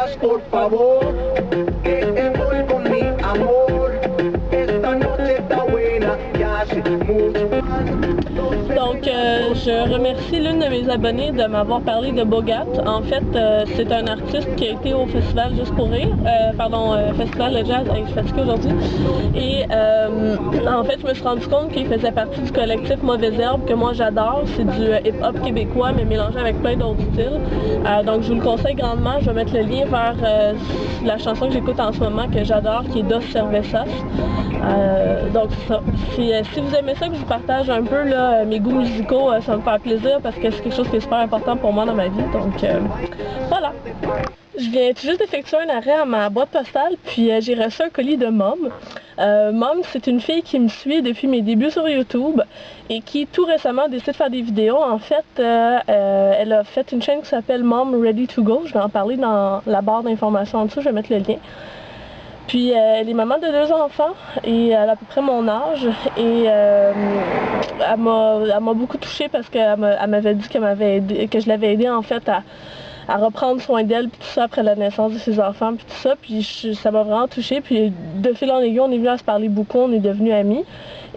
bailas, por favor, que estoy con mi amor. Esta noche está buena, ya hace mucho. Donc, je remercie l'une de mes abonnées de m'avoir parlé de Bogat. En fait, c'est un artiste qui a été au festival Juste pour rire, festival de jazz, je suis fatiguée aujourd'hui. Et en fait, je me suis rendu compte qu'il faisait partie du collectif Mauvaise Herbe, que moi j'adore. C'est du hip-hop québécois, mais mélangé avec plein d'autres styles. Donc, je vous le conseille grandement. Je vais mettre le lien vers la chanson que j'écoute en ce moment, que j'adore, qui est Dos Cervezas. Donc, c'est ça. Si vous aimez ça, que je vous partage un peu là, mes goûts musicaux, ça me fait plaisir parce que c'est quelque chose qui est super important pour moi dans ma vie. Donc, voilà. Je viens tout juste d'effectuer un arrêt à ma boîte postale, puis j'ai reçu un colis de Mom. Mom, c'est une fille qui me suit depuis mes débuts sur YouTube et qui tout récemment décide de faire des vidéos. En fait, elle a fait une chaîne qui s'appelle Mom Ready to Go. Je vais en parler dans la barre d'informations en dessous, je vais mettre le lien. Puis elle est maman de 2 enfants et elle a à peu près mon âge et elle m'a beaucoup touchée parce qu'elle m'avait dit que je l'avais aidée en fait à reprendre soin d'elle puis tout ça après la naissance de ses enfants puis tout ça, puis ça m'a vraiment touchée, puis de fil en aiguille on est venu à se parler beaucoup, on est devenus amis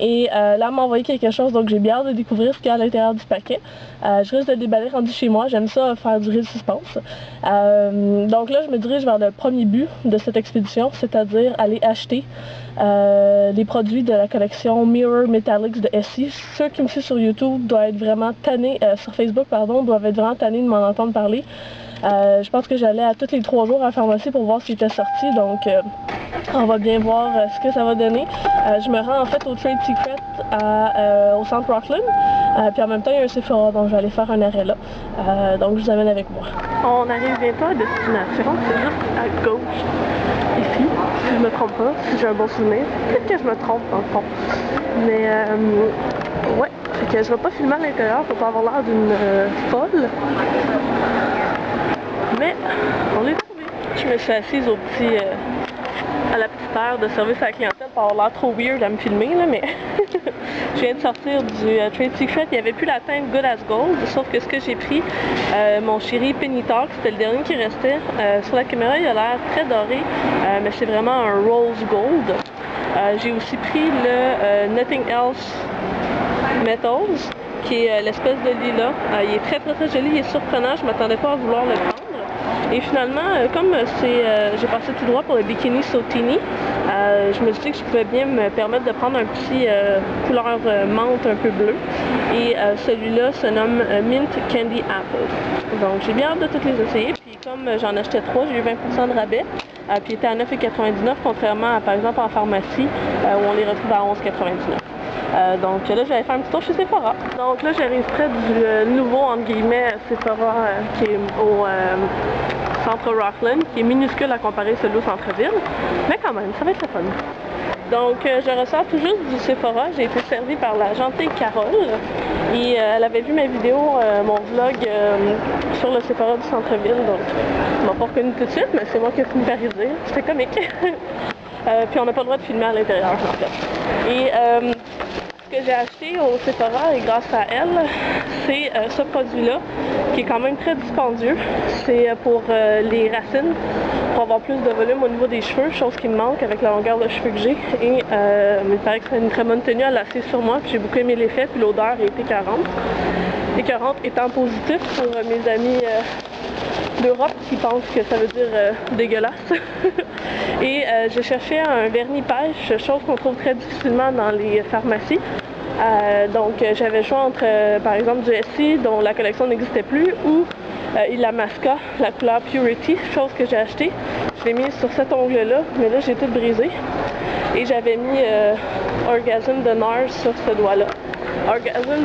et là elle m'a envoyé quelque chose, donc j'ai bien hâte de découvrir ce qu'il y a à l'intérieur du paquet. Je risque de le déballer rendu chez moi, j'aime ça faire durer le suspense. Donc là je me dirige vers le premier but de cette expédition, c'est-à-dire aller acheter les produits de la collection Mirror Metallics de Essie. Ceux qui me suivent sur YouTube doivent être vraiment tannés, sur Facebook pardon, doivent être vraiment tannés de m'en entendre parler. Je pense que j'allais à tous les 3 jours à la pharmacie pour voir s'il était sorti, donc on va bien voir ce que ça va donner. Je me rends en fait au Trade Secret au centre Rockland, puis en même temps il y a un Sephora, donc je vais aller faire un arrêt là. Donc je vous amène avec moi. On arrive bientôt à destination, c'est juste à gauche, ici, si je me trompe pas, si j'ai un bon souvenir. Peut-être que je me trompe dans le fond. Mais ouais, fait que je vais pas filmer à l'intérieur pour pas avoir l'air d'une folle. Mais on est trouvé. Je me suis assise à la petite aire de service à la clientèle pour avoir l'air trop weird à me filmer là, mais je viens de sortir du Trade Secret. Il n'y avait plus la teinte Good as Gold, sauf que ce que j'ai pris, mon chéri Penny Talk, c'était le dernier qui restait. Sur la caméra il a l'air très doré, mais c'est vraiment un rose gold. J'ai aussi pris le Nothing Else Metals, qui est l'espèce de lilas. Il est très très très joli, il est surprenant, je ne m'attendais pas à vouloir le prendre. Et finalement, comme j'ai passé tout droit pour le Bikini Sotini, je me suis dit que je pouvais bien me permettre de prendre un petit couleur menthe un peu bleu. Et celui-là se nomme Mint Candy Apple. Donc j'ai bien hâte de toutes les essayer. Puis comme j'en achetais 3, j'ai eu 20% de rabais. Puis il était à 9,99 contrairement à par exemple en pharmacie où on les retrouve à 11,99. Donc là, j'allais faire un petit tour chez Sephora. Donc là, j'arrive près du nouveau, entre guillemets, Sephora qui est au centre Rockland, qui est minuscule à comparer à celui au centre-ville. Mais quand même, ça va être le fun. Donc, je ressors tout juste du Sephora. J'ai été servie par la gentille Carole. Et elle avait vu ma vidéo, mon vlog sur le Sephora du centre-ville. Donc, elle m'a pas reconnu tout de suite, mais c'est moi qui ai fini par y dire. C'était comique. Puis on n'a pas le droit de filmer à l'intérieur, en fait. Et ce que j'ai acheté au Sephora, et grâce à elle, c'est ce produit-là, qui est quand même très dispendieux. C'est pour les racines, pour avoir plus de volume au niveau des cheveux, chose qui me manque avec la longueur de cheveux que j'ai. Et il paraît que c'est une très bonne tenue à lasser sur moi, puis j'ai beaucoup aimé l'effet, puis l'odeur est écœurante. Écœurante étant positif pour mes amis d'Europe qui pensent que ça veut dire dégueulasse. Et j'ai cherché un vernis pêche, chose qu'on trouve très difficilement dans les pharmacies. Donc j'avais le choix entre par exemple du Essie dont la collection n'existait plus ou Illamasqua, la couleur Purity, chose que j'ai acheté. Je l'ai mis sur cet ongle là, mais là j'ai tout brisé. Et j'avais mis Orgasm de NARS sur ce doigt là. Orgasm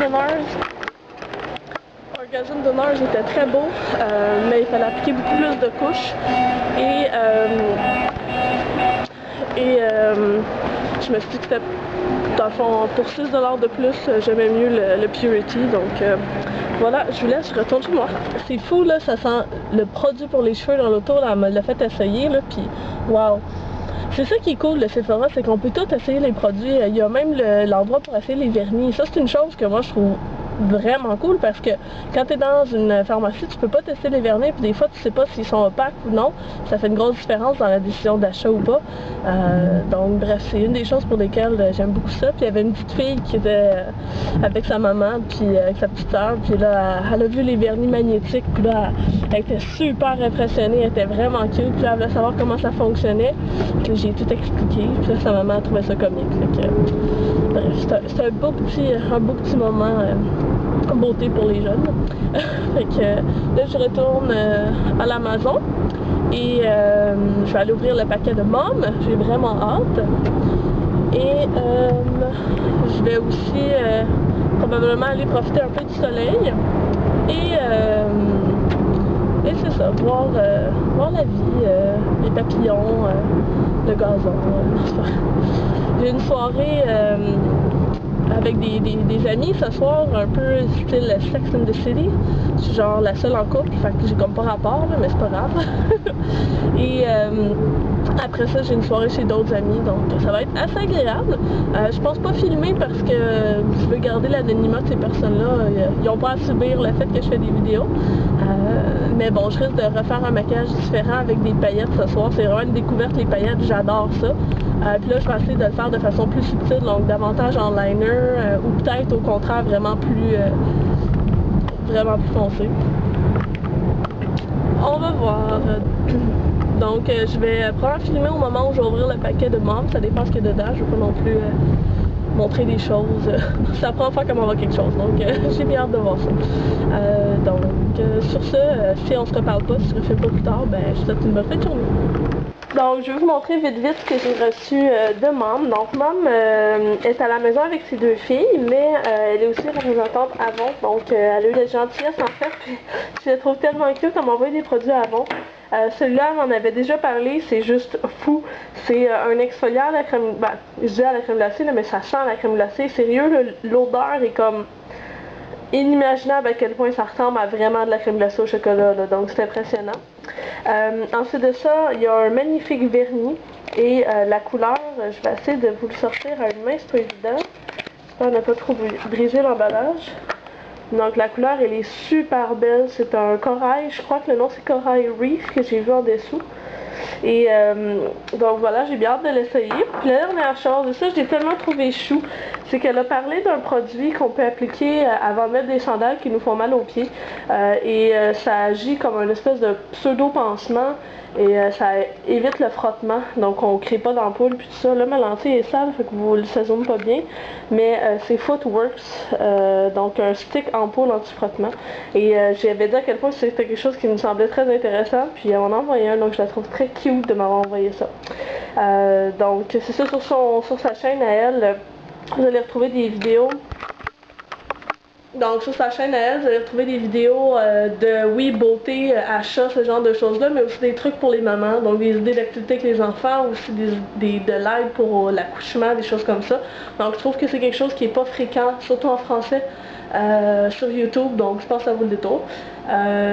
de NARS était très beau, mais il fallait appliquer beaucoup plus de couches. Et je me suis dit que c'était, dans le fond, pour 6$ de plus, j'aimais mieux le Purity. Donc voilà, je vous laisse, je retourne chez moi. C'est fou là, ça sent le produit pour les cheveux dans l'auto, là, elle me l'a fait essayer là, puis waouh! C'est ça qui est cool, le Sephora, c'est qu'on peut tout essayer les produits. Il y a même l'endroit pour essayer les vernis. Ça, c'est une chose que moi, je trouve vraiment cool parce que quand tu es dans une pharmacie, tu peux pas tester les vernis, puis des fois tu sais pas s'ils sont opaques ou non. Ça fait une grosse différence dans la décision d'achat ou pas. Donc bref, c'est une des choses pour lesquelles j'aime beaucoup ça. Puis il y avait une petite fille qui était avec sa maman, puis avec sa petite soeur, puis là, elle a vu les vernis magnétiques, puis là, elle était super impressionnée, elle était vraiment cute, puis là, elle voulait savoir comment ça fonctionnait. Puis j'ai tout expliqué, puis là, sa maman a trouvé ça comique. Fait que, bref, c'est un beau petit moment beauté pour les jeunes. Fait que là, je retourne à l'Amazon et je vais aller ouvrir le paquet de Mom. J'ai vraiment hâte. Et je vais aussi probablement aller profiter un peu du soleil. Et c'est ça, voir la vie, les papillons, le gazon. J'ai une soirée avec des amis ce soir, un peu style Sex and the City. Je suis genre la seule en couple, fait que j'ai comme pas rapport, là, mais c'est pas grave. Et après ça, j'ai une soirée chez d'autres amis, donc ça va être assez agréable. Je pense pas filmer parce que je veux garder l'anonymat de ces personnes-là. Ils ont pas à subir le fait que je fais des vidéos. Mais bon, je risque de refaire un maquillage différent avec des paillettes ce soir. C'est vraiment une découverte, les paillettes, j'adore ça. Puis là, je vais essayer de le faire de façon plus subtile, donc davantage en liner, ou peut-être au contraire vraiment plus foncé. On va voir. Donc, je vais probablement filmer au moment où je vais ouvrir le paquet de Mom. Ça dépend ce qu'il y a dedans. Je ne veux pas non plus montrer des choses. C'est la première fois qu'elle m'envoie quelque chose. Donc, j'ai bien hâte de voir ça. Sur ce, si on se reparle pas, si je ne refais pas plus tard, ben, je vous souhaite une bonne fin de journée. Donc, je vais vous montrer vite ce que j'ai reçu de Mom. Donc, Mom est à la maison avec ses deux filles, mais elle est aussi représentante Avon. Donc, elle a eu la gentillesse en fait, puis je la trouve tellement cute, elle m'a envoyé des produits Avon. Celui-là, elle m'en avait déjà parlé, c'est juste fou. C'est un exfoliant à la crème, ben, je dis à la crème glacée, là, mais ça sent la crème glacée. Sérieux, l'odeur est comme inimaginable à quel point ça ressemble à vraiment de la crème glacée au chocolat, là, donc c'est impressionnant. Ensuite de ça, il y a un magnifique vernis et la couleur, je vais essayer de vous le sortir à une main, c'est pas évident. J'espère ne pas trop briser l'emballage. Donc la couleur, elle est super belle, c'est un corail, je crois que le nom c'est Corail Reef que j'ai vu en dessous. Et donc voilà, j'ai bien hâte de l'essayer. Puis la dernière chose, et ça je l'ai tellement trouvé chou, c'est qu'elle a parlé d'un produit qu'on peut appliquer avant de mettre des sandales qui nous font mal aux pieds. Ça agit comme une espèce de pseudo-pansement et ça évite le frottement. Donc on ne crée pas d'ampoule puis tout ça. Là ma lentille est sale, fait que ça zoome pas bien. Mais c'est Footworks, donc un stick ampoule anti-frottement. Et j'avais dit à quel point c'était quelque chose qui me semblait très intéressant. Puis elle m'en a envoyé un, donc je la trouve très cute de m'avoir envoyé ça. Donc c'est ça sur sa chaîne à elle. Vous allez retrouver des vidéos. Donc sur sa chaîne à elle, vous allez retrouver des vidéos de oui, beauté, achat, ce genre de choses-là, mais aussi des trucs pour les mamans, donc des idées d'activités avec les enfants, aussi de l'aide pour l'accouchement, des choses comme ça. Donc je trouve que c'est quelque chose qui n'est pas fréquent, surtout en français, sur YouTube, donc je pense que ça vaut le détour.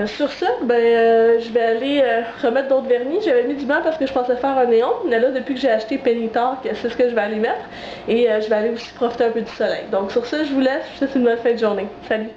Sur ça, je vais aller remettre d'autres vernis. J'avais mis du blanc parce que je pensais faire un néon, mais là depuis que j'ai acheté Penny Talk, c'est ce que je vais aller mettre. Et je vais aller aussi profiter un peu du soleil. Donc sur ça, je vous laisse, je vous souhaite une bonne fin de journée. Salut!